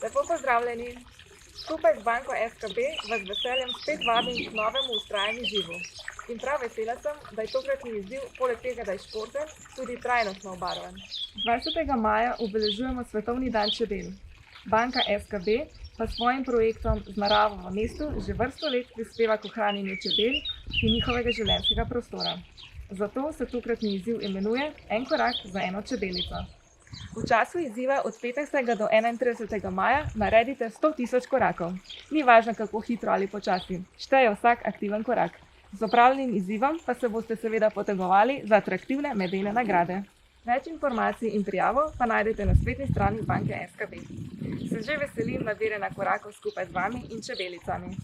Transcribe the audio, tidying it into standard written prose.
Lepo pozdravljeni! Skupaj z banko SKB vas z veseljem spet vabim k novemu vztrajanju izzivu. In prav vesela sem, da je tokratni izziv, poleg tega, da je športen, tudi trajnostno obarvan. 20. maja obeležujemo Svetovni dan čebel. Banka SKB pa s svojim projektom Z naravo v mestu že vrsto let prispeva k ohranjanju čebel in njihovega življenjskega prostora. Zato se tokratni izziv imenuje En korak za eno čebelico. V času izziva od 15. do 31. maja naredite 100 000 korakov. Ni važno, kako hitro ali počasi, šteje vsak aktiven korak. Z opravljenim izzivom pa se boste seveda potegovali za atraktivne medene nagrade. Več informacij in prijavo pa najdete na spletni strani banke SKB. Se že veselim nabiranja korakov skupaj z vami in čebelicami.